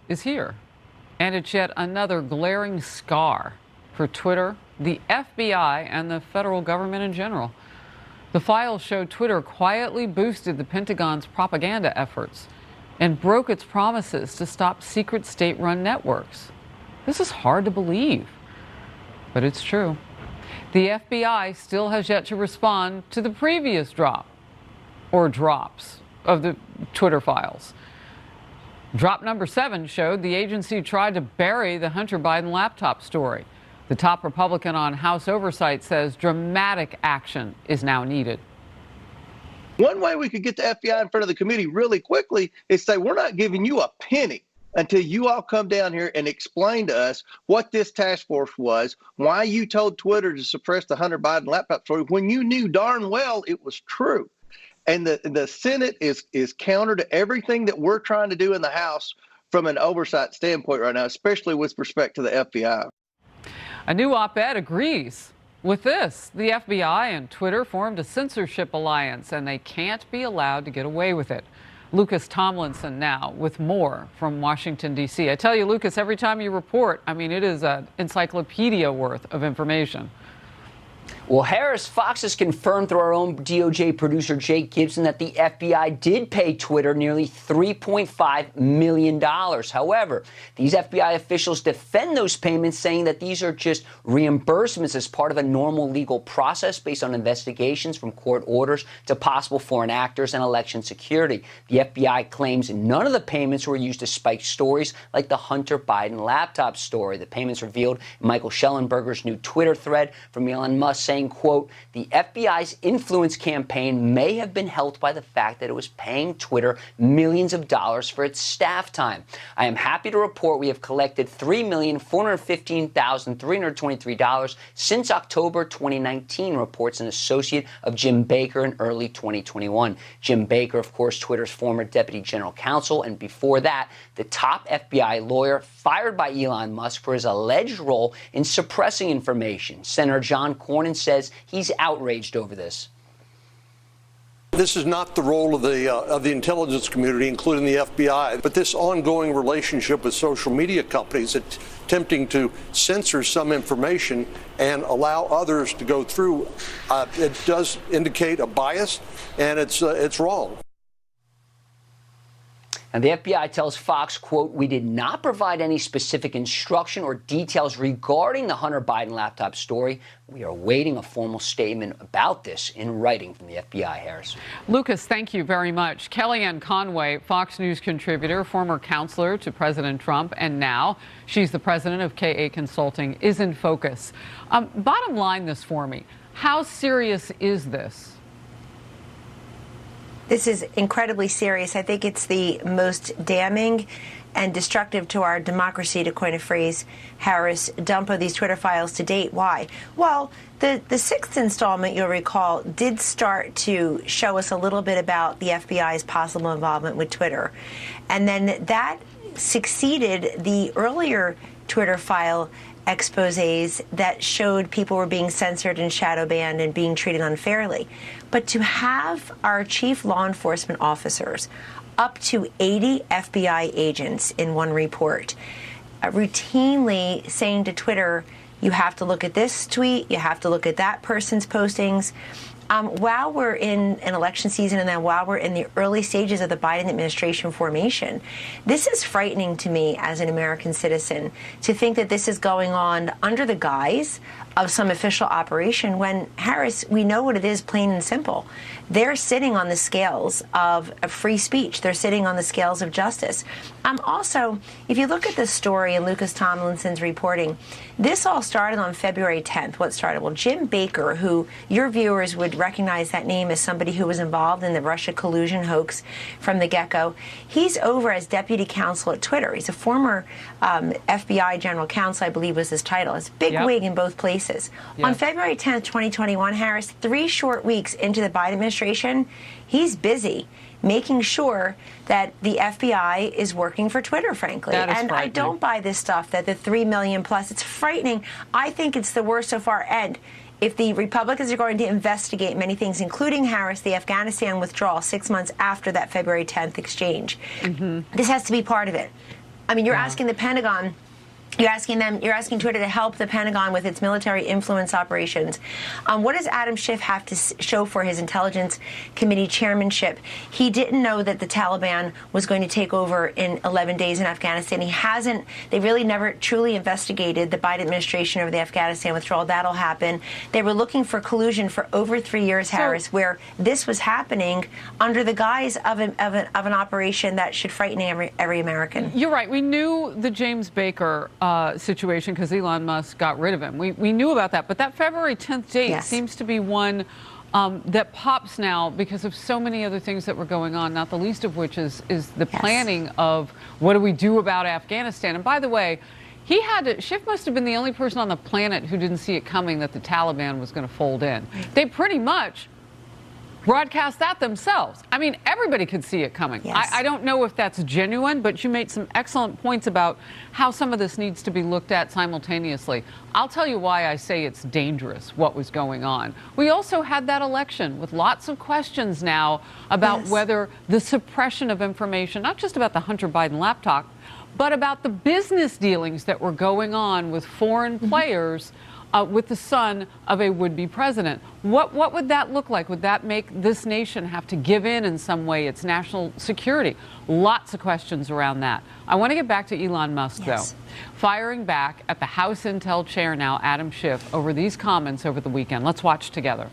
is here, and it's yet another glaring scar for Twitter, the FBI, and the federal government in general. The files show Twitter quietly boosted the Pentagon's propaganda efforts and broke its promises to stop secret state-run networks. This is hard to believe, but it's true. The FBI still has yet to respond to the previous drop, or drops, of the Twitter files. Drop number 7 showed the agency tried to bury the Hunter Biden laptop story. The top Republican on House Oversight says dramatic action is now needed. One way we could get the FBI in front of the committee really quickly is say, we're not giving you a penny until you all come down here and explain to us what this task force was, why you told Twitter to suppress the Hunter Biden laptop story when you knew darn well it was true. And the Senate is counter to everything that we're trying to do in the House from an oversight standpoint right now, especially with respect to the FBI. A new op-ed agrees with this. The FBI and Twitter formed a censorship alliance, and they can't be allowed to get away with it. Lucas Tomlinson now with more from Washington, D.C. I tell you, Lucas, every time you report, I mean, it is an encyclopedia worth of information. Well, Harris, Fox has confirmed through our own DOJ producer, Jake Gibson, that the FBI did pay Twitter nearly $3.5 million. However, these FBI officials defend those payments, saying that these are just reimbursements as part of a normal legal process based on investigations from court orders to possible foreign actors and election security. The FBI claims none of the payments were used to spike stories like the Hunter Biden laptop story. The payments revealed in Michael Schellenberger's new Twitter thread from Elon Musk, saying, quote, the FBI's influence campaign may have been helped by the fact that it was paying Twitter millions of dollars for its staff time. I am happy to report we have collected $3,415,323 since October 2019, reports an associate of Jim Baker in early 2021. Jim Baker, of course, Twitter's former deputy general counsel, and before that, the top FBI lawyer fired by Elon Musk for his alleged role in suppressing information. Senator John Cornyn says he's outraged over this. This is not the role of the intelligence community, including the FBI, but this ongoing relationship with social media companies attempting to censor some information and allow others to go through. It does indicate a bias, and it's wrong. And the FBI tells Fox, quote, we did not provide any specific instruction or details regarding the Hunter Biden laptop story. We are awaiting a formal statement about this in writing from the FBI, Harris. Lucas, thank you very much. Kellyanne Conway, Fox News contributor, former counselor to President Trump, and now she's the president of KA Consulting, is in focus. Bottom line this for me. How serious is this? This is incredibly serious. I think it's the most damning and destructive to our democracy, to coin a phrase, Harris, dump of these Twitter files to date. Why? Well, the sixth installment, you'll recall, did start to show us a little bit about the FBI's possible involvement with Twitter. And then that succeeded the earlier Twitter file exposés that showed people were being censored and shadow banned and being treated unfairly. But to have our chief law enforcement officers, up to 80 FBI agents in one report, routinely saying to Twitter, you have to look at this tweet, you have to look at that person's postings, while we're in an election season and then while we're in the early stages of the Biden administration formation, this is frightening to me as an American citizen to think that this is going on under the guise of some official operation when, Harris, we know what it is, plain and simple. They're sitting on the scales of free speech. They're sitting on the scales of justice. Also, if you look at the story in Lucas Tomlinson's reporting, this all started on February 10th. What started? Well, Jim Baker, who your viewers would recognize that name as somebody who was involved in the Russia collusion hoax from the get-go, he's over as deputy counsel at Twitter. He's a former FBI general counsel, I believe was his title. It's big wig in both places. Yep. On February 10th, 2021, Harris, 3 short weeks into the Biden administration, he's busy making sure that the FBI is working for Twitter, frankly. And I don't buy this stuff that the 3 million plus, it's frightening. I think it's the worst so far. And if the Republicans are going to investigate many things, including, Harris, the Afghanistan withdrawal 6 months after that February 10th exchange, this has to be part of it. I mean, you're asking the Pentagon. You're asking Twitter to help the Pentagon with its military influence operations. What does Adam Schiff have to show for his Intelligence Committee chairmanship? He didn't know that the Taliban was going to take over in 11 days in Afghanistan. They really never truly investigated the Biden administration over the Afghanistan withdrawal. That'll happen. They were looking for collusion for over 3 years, Harris, where this was happening under the guise of an operation that should frighten every American. You're right. We knew the James Baker situation because Elon Musk got rid of him. We knew about that, but that February 10th date seems to be one that pops now because of so many other things that were going on, not the least of which is the planning of what do we do about Afghanistan. And by the way, Schiff must have been the only person on the planet who didn't see it coming that the Taliban was going to fold in. They pretty much broadcast that themselves. I mean, everybody could see it coming. Yes. I don't know if that's genuine, but you made some excellent points about how some of this needs to be looked at simultaneously. I'll tell you why I say it's dangerous, what was going on. We also had that election with lots of questions now about whether the suppression of information, not just about the Hunter Biden laptop, but about the business dealings that were going on with foreign players with the son of a would-be president. What would that look like? Would that make this nation have to give in some way its national security? Lots of questions around that. I want to get back to Elon Musk, though. Firing back at the House Intel chair now, Adam Schiff, over these comments over the weekend. Let's watch together.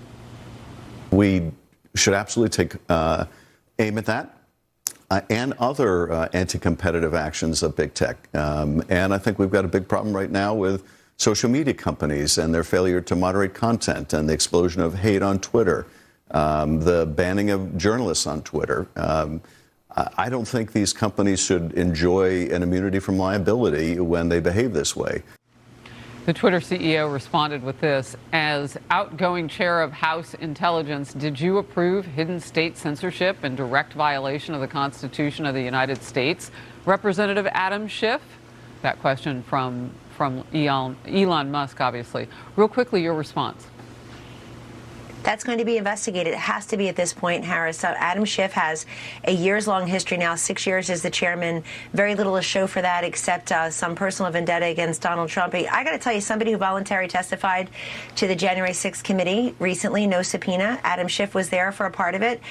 We should absolutely take aim at that. And other anti-competitive actions of big tech. And I think we've got a big problem right now with social media companies and their failure to moderate content and the explosion of hate on Twitter, the banning of journalists on Twitter. I don't think these companies should enjoy an immunity from liability when they behave this way. The Twitter CEO responded with this: as outgoing chair of House Intelligence, did you approve hidden state censorship in direct violation of the Constitution of the United States? Representative Adam Schiff? That question from Elon Musk, obviously. Real quickly, your response. That's going to be investigated. It has to be at this point, Harris. Adam Schiff has a years-long history now, 6 years as the chairman. Very little to show for that except some personal vendetta against Donald Trump. I got to tell you, somebody who voluntarily testified to the January 6th committee recently, no subpoena. Adam Schiff was there for a part of it.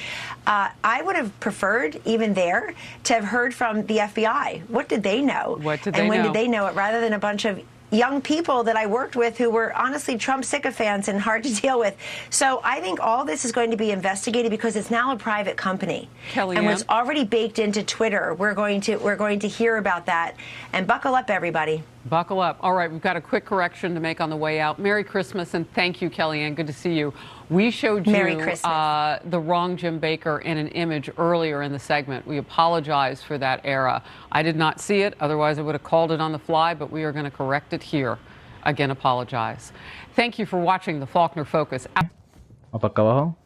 I would have preferred, even there, to have heard from the FBI. What did they know? What did they know? And when did they know it, rather than a bunch of young people that I worked with who were honestly Trump sycophants and hard to deal with. So I think all this is going to be investigated because it's now a private company. Kellyanne. And it's already baked into Twitter. We're going to hear about that. And buckle up, everybody. Buckle up. All right, we've got a quick correction to make on the way out. Merry Christmas, and thank you, Kellyanne. Good to see you. We showed you the wrong Jim Baker in an image earlier in the segment. We apologize for that era. I did not see it. Otherwise, I would have called it on the fly, but we are going to correct it here. Again, apologize. Thank you for watching the Faulkner Focus. Apa acá abajo.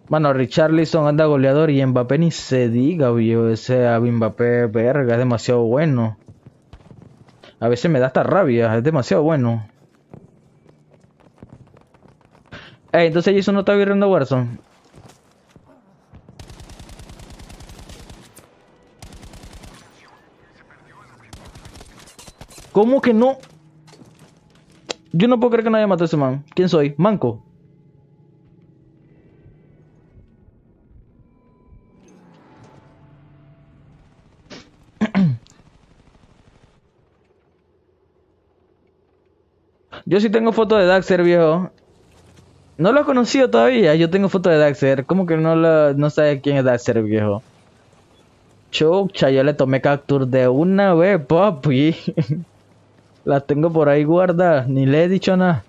Mano, Richarlison anda goleador y Mbappé ni se diga, viejo. Ese Mbappé, verga, es demasiado bueno. A veces me da hasta rabia, es demasiado bueno. Entonces Jason no está viendo Warzone. ¿Cómo que no? Yo no puedo creer que no haya matado a ese man. ¿Quién soy? ¿Manco? Yo sí tengo foto de Daxter, viejo. No lo he conocido todavía. Yo tengo foto de Daxter. ¿Cómo que no sabe quién es Daxter, viejo? Chucha, yo le tomé capture de una vez, papi. La tengo por ahí guardada. Ni le he dicho nada.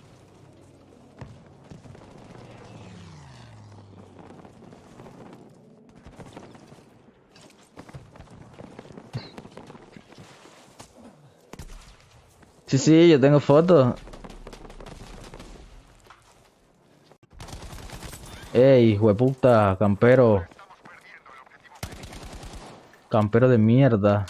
Sí, yo tengo fotos. Ey, hueputa, campero. Campero de mierda.